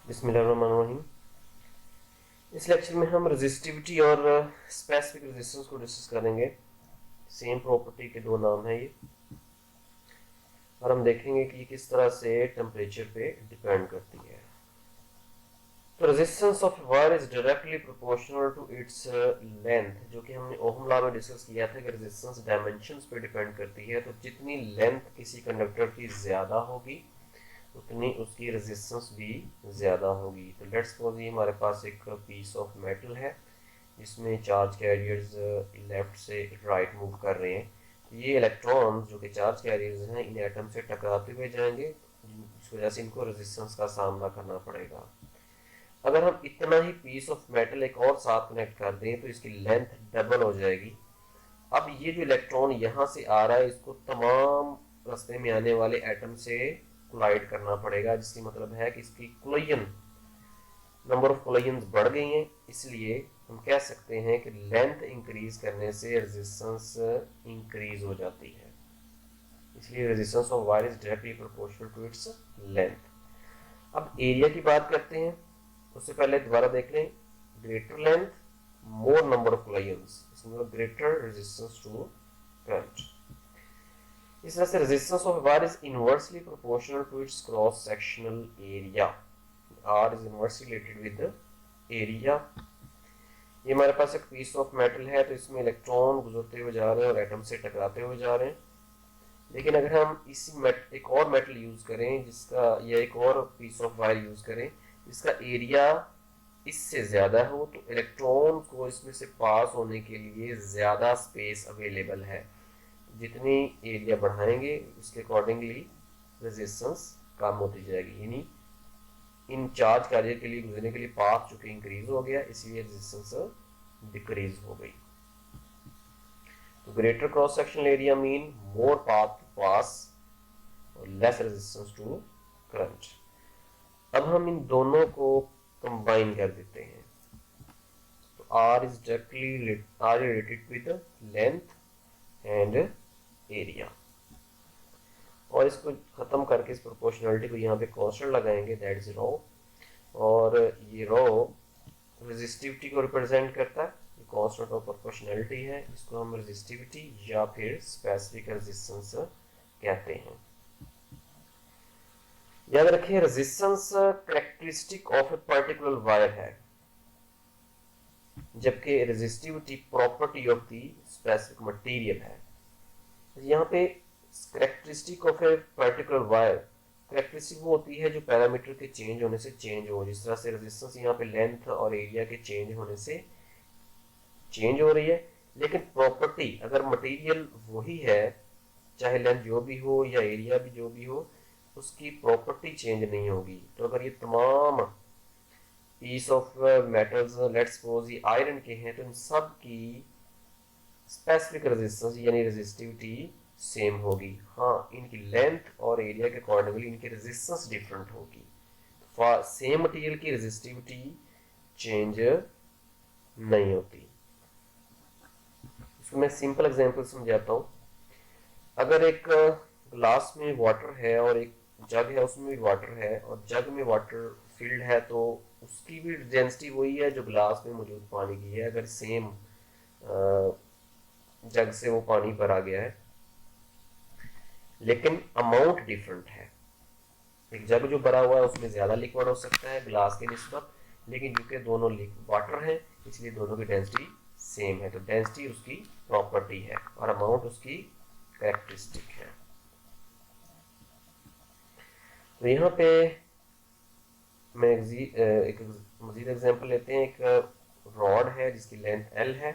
बिस्मिल्लाहिर्रहमानिर्रहीम। इस लेक्चर में हम रेजिस्टिविटी और स्पेसिफिक रेजिस्टेंस को डिस्कस करेंगे। सेम प्रॉपर्टी के दो नाम हैं ये, और हम देखेंगे कि किस तरह से टेम्परेचर पे डिपेंड करती है। तो resistance of wire is directly proportional to its length, जो कि हमने ओहम लॉ में डिस्कस किया था कि रेजिस्टेंस डायमेंशंस पे डिपेंड करती है। तो जितनी लेंथ किसी कंडक्टर की ज्यादा होगी उतनी उसकी रेजिस्टेंस भी ज़्यादा होगी। तो लेट्स सपोज ये हमारे पास एक पीस ऑफ मेटल है जिसमें चार्ज कैरियर्स लेफ्ट से राइट मूव कर रहे हैं। तो ये इलेक्ट्रॉन्स जो कि चार्ज कैरियर्स हैं इन एटम से टकराते हुए जाएंगे, जिस वजह से इनको रेजिस्टेंस का सामना करना पड़ेगा। अगर हम इतना ही पीस ऑफ मेटल एक और साथ कनेक्ट कर दें तो इसकी लेंथ डबल हो जाएगी। अब ये जो इलेक्ट्रॉन यहाँ से आ रहा है इसको तमाम रास्ते में आने वाले एटम से कोलाइड करना पड़ेगा, जिसकी मतलब है कि इसकी कोलिजन नंबर ऑफ कोलिजन्स बढ़ गई हैं। इसलिए हम कह सकते हैं कि लेंथ इंक्रीज करने से रेजिस्टेंस इंक्रीज हो जाती है। इसलिए resistance of wire is directly proportional to its length. अब एरिया की बात करते हैं। उससे पहले दोबारा देख लें, greater length more number of collisions, इसमें ग्रेटर रेजिस्टेंस टू करंट। इस तरह से resistance of wire is inversely proportional to its cross sectional area. R is inversely related with area. ये हमारे पास एक पीस ऑफ मेटल है, तो इसमें इलेक्ट्रॉन गुजरते हुए जा रहे हैं और एटम से टकराते हुए जा रहे हैं। लेकिन अगर हम इसी एक और मेटल यूज करें जिसका, या एक और पीस ऑफ वायर यूज करें जिसका एरिया इससे ज्यादा हो, तो इलेक्ट्रॉन को इसमें से पास होने के लिए ज्यादा स्पेस अवेलेबल है। जितनी एरिया बढ़ाएंगे उसके अकॉर्डिंगली रेजिस्टेंस कम होती जाएगी, यानी इन चार्ज कैरियर के लिए गुजरने के लिए पाथ चूंकि इंक्रीज हो गया, इसलिए रेजिस्टेंस डिक्रीज हो गई। तो greater cross sectional area mean more path to pass और लेस रेजिस्टेंस टू करंट। अब हम इन दोनों को कंबाइन कर देते हैं। तो R is directly related with length and area, और इसको खत्म करके इस प्रोपोर्शनलिटी को यहाँ पे कांस्टेंट लगाएंगे, दैट इज रो। और ये रो रेजिस्टिविटी को रिप्रेजेंट करता है, ये कांस्टेंट ऑफ प्रोपोर्शनलिटी है, इसको हम रेजिस्टिविटी या फिर स्पेसिफिक रेजिस्टेंस कहते हैं। याद रखिए, resistance characteristic of a particular wire है, जबकि resistivity property of the specific material है। यहाँ पे characteristic of a particular wire, characteristic वो होती है जो पैरामीटर के चेंज होने से चेंज हो। जिस तरह से रेजिस्टेंस यहाँ पे लेंथ और एरिया के चेंज होने से चेंज हो रही है, लेकिन प्रॉपर्टी अगर मटेरियल वही है, चाहे लेंथ जो भी हो या एरिया भी जो भी हो, उसकी प्रॉपर्टी चेंज नहीं होगी। तो अगर ये तमाम piece of metals let's suppose ये आयरन के हैं, तो इन सब की स्पेसिफिक रेजिस्टेंस यानी रेजिस्टिविटी सेम होगी। हाँ, इनकी लेंथ और एरिया के अकॉर्डिंगली इनकी रेजिस्टेंस डिफरेंट होगी। तो सेम मटेरियल की रेजिस्टिविटी चेंज नहीं होती। इसको मैं सिंपल एग्जांपल समझाता हूँ। अगर एक ग्लास में वाटर है और एक जग है उसमें भी वाटर है, और जग में वाटर फिल्ड है, तो उसकी भी डेंसिटी वही है जो ग्लास में मौजूद पानी की है। अगर सेम जग से वो पानी भरा गया है, लेकिन अमाउंट डिफरेंट है। एक जग जो भरा हुआ है उसमें ज्यादा लिक्विड हो सकता है ग्लास के निस्बत, लेकिन क्योंकि दोनों वाटर है इसलिए दोनों की डेंसिटी सेम है। तो डेंसिटी उसकी प्रॉपर्टी है और अमाउंट उसकी कैरेक्टरिस्टिक है। तो यहाँ पे मैं एक मजीद एग्जांपल लेते हैं। एक रॉड है जिसकी लेंथ L है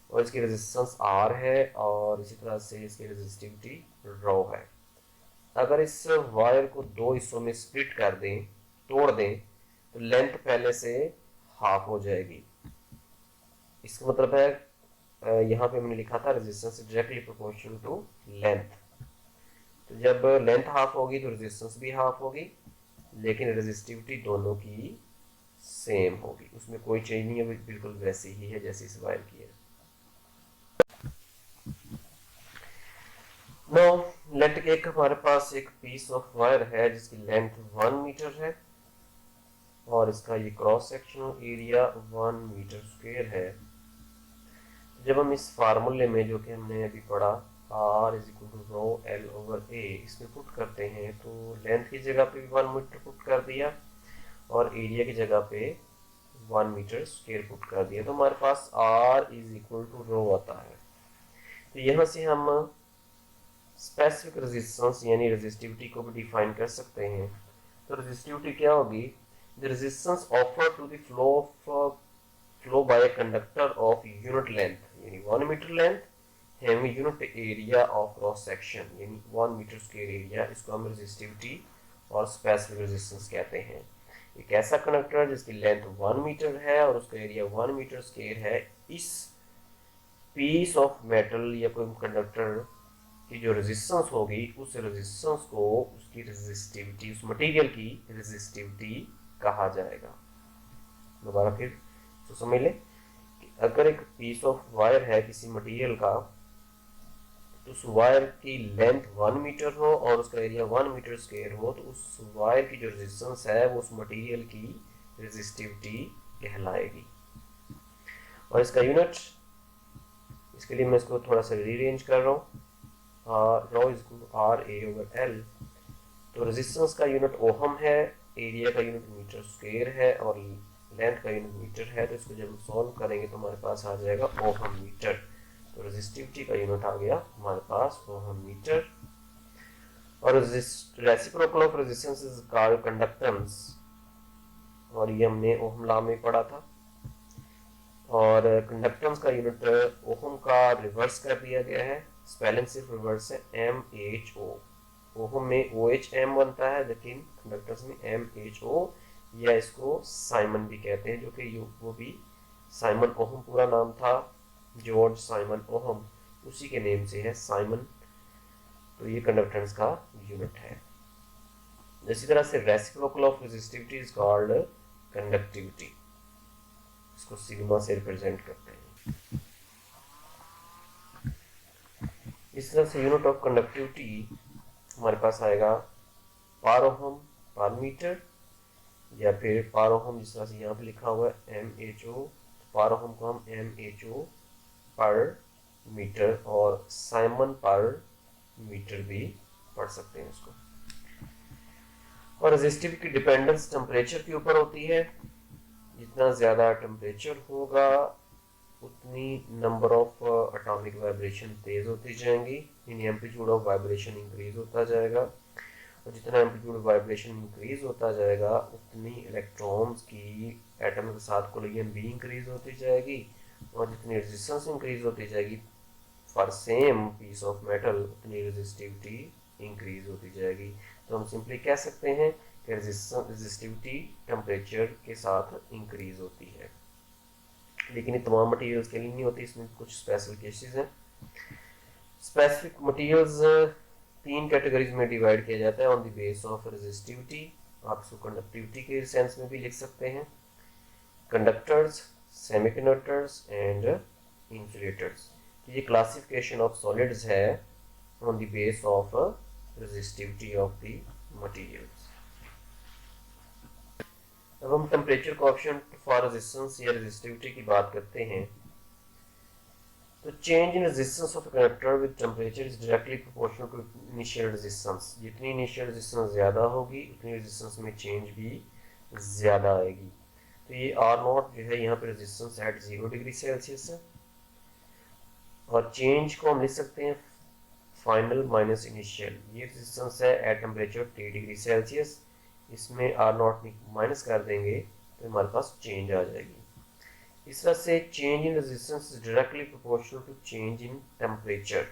और इसकी रेजिस्टेंस R है, और इसी तरह से इसकी रेजिस्टिविटी रो है। अगर इस वायर को दो हिस्सों में स्प्लिट कर दें, तोड़ दें, तो लेंथ पहले से हाफ हो जाएगी। इसका मतलब है यहाँ पे मैंने लिखा था resistance directly proportional to length. तो जब लेंथ हाफ होगी तो रेजिस्टेंस भी हाफ होगी, लेकिन रेजिस्टिविटी दोनों की सेम होगी, उसमें कोई चेंज नहीं है, बिल्कुल वैसी ही है जैसे इस वायर की है। नो लेट एक हमारे पास एक पीस ऑफ वायर है जिसकी लेंथ 1 मीटर है और इसका ये cross sectional area 1 metre square है। जब हम इस फार्मूले में जो कि हमने अभी पढ़ा R is equal to rho L over A इसमें पुट करते हैं तो लेंथ की जगह पे भी 1 मीटर पुट कर दिया और एरिया की जगह पे 1 मीटर स्क्वायर पुट कर दिया, तो हमारे पास R इज इक्वल टू रो आता है। तो यहाँ से हम स्पेसिफिक रेजिस्टेंस यानी रेजिस्टिविटी को भी डिफाइन कर सकते हैं। तो रेजिस्टिविटी क्या होगी? The resistance offered to the flow by a conductor of unit length यानी 1 metre length having unit area of cross section यानी 1 मीटर स्क्वायर एरिया, इसको हम रेजिस्टिविटी और स्पेसिफिक रेजिस्टेंस कहते हैं। एक ऐसा कंडक्टर जिसकी लेंथ 1 मीटर है और उसका एरिया 1 मीटर स्क्वायर है, इस पीस ऑफ मेटल या कोई कंडक्टर की जो रेजिस्टेंस होगी उस रेजिस्टेंस को उसकी रेजिस्टिविटी, उस मटेरियल की रेजिस्टिविटी कहा जाएगा। दोबारा फिर तो समझ लें कि अगर एक पीस ऑफ वायर है किसी मटेरियल का, तो उस वायर की लेंथ 1 मीटर हो और उसका एरिया 1 मीटर स्क्वायर हो, तो उस वायर की जो रेजिस्टेंस है वो उस मटेरियल की रेजिस्टिविटी कहलाएगी। और इसका यूनिट, इसके लिए मैं इसको थोड़ा सा रीअरेंज कर रहा हूँ, rho is R A over L. तो रेजिस्टेंस का यूनिट ओहम है, एरिया का यूनिट मीटर स्क्वायर है और लेंथ का यूनिट मीटर है। तो इसको जब हम सॉल्व करेंगे तो हमारे पास आ जाएगा ओहम मीटर। तो रेजिस्टिविटी का यूनिट आ गया हमारे पास ओहम मीटर। और reciprocal of resistance is called conductance, और ये हमने ओहम लॉ में पढ़ा था। और कंडक्टेंस का यूनिट ओहम का रिवर्स कर दिया गया है, स्पेलिंग सिर्फ रिवर्स है, MHO। ओहम में OHM बनता है लेकिन कंडक्टेंस में MHO, या इसको साइमन भी कहते हैं, जो कि वो भी साइमन ओहम पूरा नाम था, जॉर्ज साइमन ओहम, उसी के नेम से है साइमन। तो ये कंडक्टेंस का यूनिट है। इसी तरह से reciprocal of resistivity is called conductivity, इसको सिग्मा से रिप्रेजेंट करते हैं। इस तरह से यूनिट ऑफ कंडक्टिविटी हमारे पास आएगा पर ओहम पर मीटर, या फिर पर ओहम जिस तरह से यहाँ पे लिखा हुआ है MHO, पर ओहम को हम MHO पर मीटर और साइमन पर मीटर भी पढ़ सकते हैं इसको। और रेजिस्टिव की डिपेंडेंस टेम्परेचर के ऊपर होती है। जितना ज़्यादा टेम्परेचर होगा उतनी नंबर ऑफ एटॉमिक वाइब्रेशन तेज होती जाएंगी, यानी एम्पलीट्यूड ऑफ वाइब्रेशन इंक्रीज होता जाएगा। और जितना एम्पलीट्यूड वाइब्रेशन इंक्रीज होता जाएगा उतनी इलेक्ट्रॉन्स की एटम के साथ कोलिजन भी इंक्रीज होती जाएगी, और जितनी रेजिस्टेंस इंक्रीज होती जाएगी for same piece of metal उतनी रेजिस्टिविटी इंक्रीज होती जाएगी। तो हम सिंपली कह सकते हैं कि रेजिस्टिविटी टेम्परेचर के साथ इंक्रीज होती है। लेकिन ये तमाम मटेरियल्स के लिए नहीं होती, इसमें कुछ स्पेशल केसेस हैं। स्पेसिफिक मटेरियल्स 3 कैटेगरीज में डिवाइड किया जाता है on the base of resistivity. आप इसको कंडक्टिविटी के सेंस में भी लिख सकते हैं, कंडक्टर्स, सेमीकंडक्टर्स एंड इंसुलेटर्स। ये क्लासिफिकेशन ऑफ सॉलिड्स है on the base of resistivity of the materials. अब हम टेम्परेचर कोएफिशिएंट फॉर रेजिस्टेंस या रेजिस्टिविटी की बात करते हैं। तो change in resistance of conductor with temperature is directly proportional to initial resistance. जितनी इनिशियल रेजिस्टेंस ज़्यादा होगी उतनी रेजिस्टेंस में चेंज भी ज़्यादा आएगी। तो ये R0 जो है यहाँ पे रेजिस्टेंस एट 0 डिग्री सेल्सियस है, और चेंज को हम लिख सकते हैं फाइनल माइनस इनिशियल। ये रेजिस्टेंस है at temperature T degree Celsius, इसमें R0 माइनस कर देंगे तो हमारे पास चेंज आ जाएगी। इस तरह से change in resistance is directly proportional to change in temperature.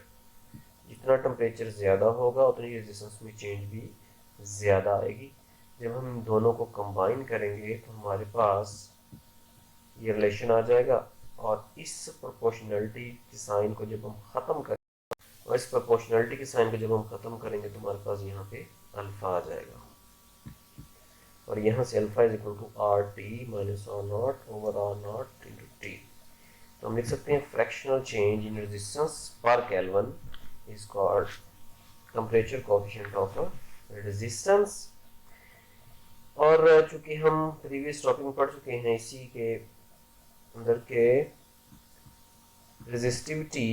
जितना टेम्परेचर ज़्यादा होगा उतनी रेजिस्टेंस में चेंज भी ज़्यादा आएगी। जब हम दोनों को कंबाइन करेंगे तो हमारे पास ये रिलेशन आ जाएगा, और इस प्रोपोर्शनलिटी के साइन को जब हम ख़त्म करेंगे, और इस प्रोपोर्शनलिटी के साइन को जब हम ख़त्म करेंगे तो हमारे पास यहाँ पे अल्फ़ा आ जाएगा, और यहाँ से alpha is equal to RT minus R0 over R0 into T। तो हम लिख सकते हैं fractional change in resistance per kelvin is called temperature coefficient of resistance. और चूंकि हम प्रीवियस टॉपिक में पढ़ चुके हैं इसी के अंदर के रेजिस्टिविटी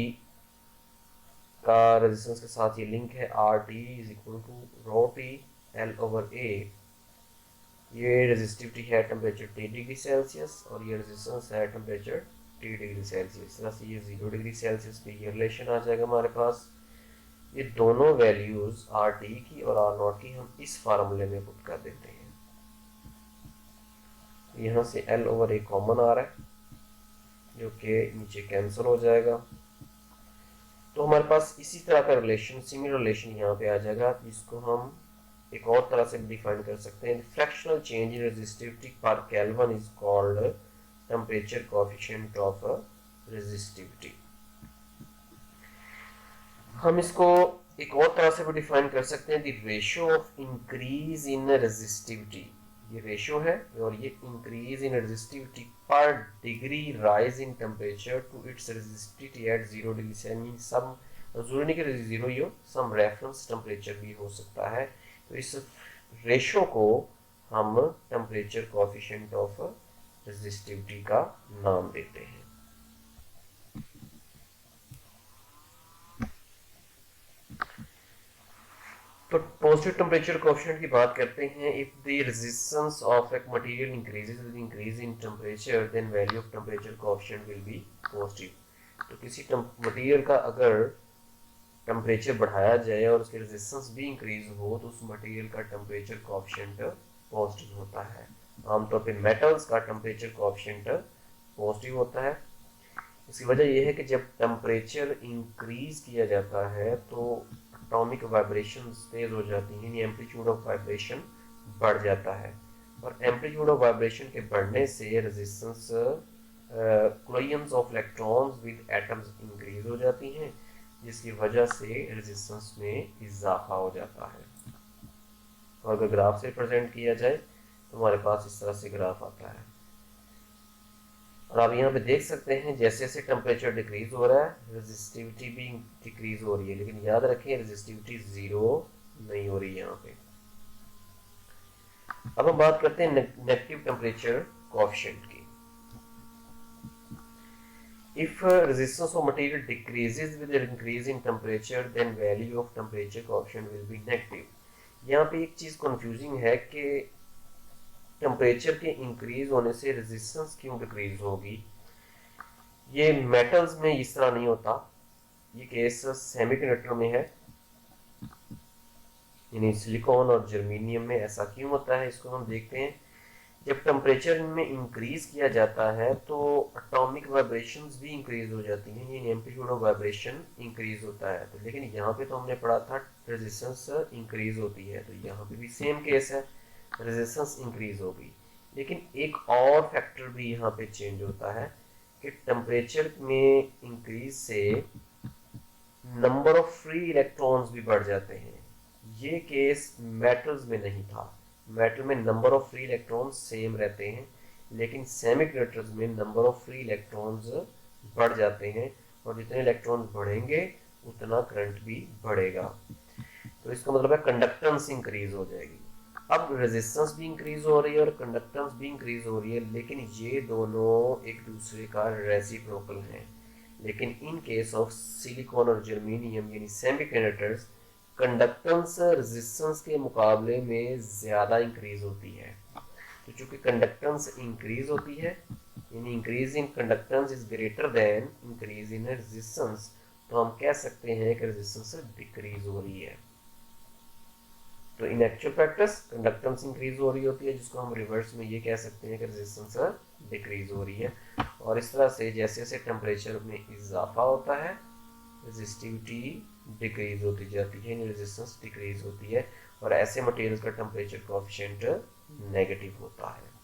का रेजिस्टेंस के साथ ये लिंक है, R T is equal to rho T L over A. ये रेजिस्टिविटी है टेम्परेचर T डिग्री सेल्सियस और ये रेजिस्टेंस है टेम्परेचर T डिग्री सेल्सियस। इस तरह से ये 0 डिग्री सेल्सियस पे ये रिलेशन आ जाएगा हमारे पास। ये दोनों वैल्यूज आर टी की और आर नॉट की हम इस फार्मूले में पुट कर देते हैं। यहाँ से एल ओवर ए कॉमन आ रहा है जो कि नीचे कैंसिल हो जाएगा, तो हमारे पास इसी तरह का रिलेशन, सिमिलर रिलेशन यहाँ पे आ जाएगा। इसको हम एक और तरह से डिफाइन कर सकते हैं, फ्रैक्शनल चेंज इन रेजिस्टिविटी पर kelvin is called temperature coefficient of resistivity. हम इसको एक और तरह से भी डिफाइन कर सकते हैं, the ratio of increase in resistivity. ये रेशियो है और ये increase in resistivity per degree rise in temperature to its resistivity at 0 degree Celsius. सम जरूरी नहीं कि 0 ही हो, सम रेफरेंस टेम्परेचर भी हो सकता है। तो इस रेशियो को हम टेम्परेचर कोएफिशिएंट ऑफ रेजिस्टिविटी का नाम देते हैं। तो पॉजिटिव टेम्परेचर कोएफिशिएंट की बात करते हैं। If the resistance of a material increases with increase in temperature then value of temperature coefficient will be positive. तो किसी मटेरियल का अगर टेम्परेचर बढ़ाया जाए और उसके रेजिस्टेंस भी इंक्रीज हो तो उस मटेरियल का टेम्परेचर कोएफिशिएंट पॉजिटिव होता है। आमतौर पे मेटल्स का टेम्परेचर कोएफिशिएंट पॉजिटिव होता है। इसकी वजह यह है कि जब टेम्परेचर इंक्रीज किया जाता है तो एटॉमिक वाइब्रेशंस तेज हो जाती हैं, यानी एम्पलीट्यूड ऑफ वाइब्रेशन बढ़ जाता है, और एम्पलीट्यूड ऑफ वाइब्रेशन के बढ़ने से resistance collisions of electrons with atoms increase हो जाती हैं, जिसकी वजह से रेजिस्टेंस में इजाफा हो जाता है। और अगर ग्राफ से प्रेजेंट किया जाए तो हमारे पास इस तरह से ग्राफ आता है, और आप यहाँ पे देख सकते हैं जैसे जैसे टेम्परेचर डिक्रीज हो रहा है रेजिस्टिविटी भी डिक्रीज हो रही है, लेकिन याद रखें रेजिस्टिविटी 0 नहीं हो रही है यहाँ पे। अब हम बात करते हैं नेगेटिव टेम्परेचर कोएफिशिएंट की। If resistance of material decreases with the increase in temperature, then value of temperature coefficient will be negative. यहाँ पे एक चीज कंफ्यूजिंग है कि टेम्परेचर के इंक्रीज होने से रेजिस्टेंस क्यों डिक्रीज होगी। ये मेटल्स में इस तरह नहीं होता, ये केस सेमीकंडक्टर में है, यानी सिलिकॉन और जर्मेनियम में। ऐसा क्यों होता है इसको हम देखते हैं। जब टेम्परेचर में इंक्रीज किया जाता है तो एटॉमिक वाइब्रेशंस भी इंक्रीज हो जाती हैं, यानी एम्पलीट्यूड ऑफ वाइब्रेशन इंक्रीज होता है। तो लेकिन यहाँ पे तो हमने पढ़ा था रेजिस्टेंस इंक्रीज होती है, तो यहाँ पे भी सेम केस है, रेजिस्टेंस इंक्रीज होगी। लेकिन एक और फैक्टर भी यहाँ पे चेंज होता है कि टेम्परेचर में इंक्रीज से नंबर ऑफ फ्री इलेक्ट्रॉन्स भी बढ़ जाते हैं। ये केस मेटल्स में नहीं था, मेटल में number of free electrons same रहते हैं, लेकिन सेमीकंडक्टर्स में नंबर ऑफ फ्री इलेक्ट्रॉन्स बढ़ जाते हैं, और जितने इलेक्ट्रॉन्स बढ़ेंगे उतना करंट भी बढ़ेगा। तो इसका मतलब है कंडक्टेंस इंक्रीज हो जाएगी। अब रेजिस्टेंस भी इंक्रीज हो रही है और कंडक्टेंस भी इंक्रीज हो रही है, लेकिन ये दोनों एक दूसरे का रेसिप्रोकल हैं। लेकिन इन केस ऑफ सिलिकॉन और जर्मेनियम यानी सेमीकंडक्टर्स, कंडक्टेंस रेजिस्टेंस के मुकाबले में ज्यादा इंक्रीज होती है। तो चूंकि कंडक्टेंस इंक्रीज होती है, यानी increase in conductance is greater than increase in resistance, तो हम कह सकते हैं कि रेजिस्टेंस डिक्रीज हो रही है। तो इन एक्चुअल प्रैक्टिस कंडक्टेंस इंक्रीज हो रही होती है, जिसको हम रिवर्स में ये कह सकते हैं कि रेजिस्टेंस डिक्रीज हो रही है। और इस तरह से जैसे जैसे टेम्परेचर में इजाफा होता है रेजिस्टिविटी डिक्रीज होती जाती है, रेजिस्टेंस डिक्रीज होती है, और ऐसे मटेरियल का टेम्परेचर कोएफिशिएंट नेगेटिव होता है।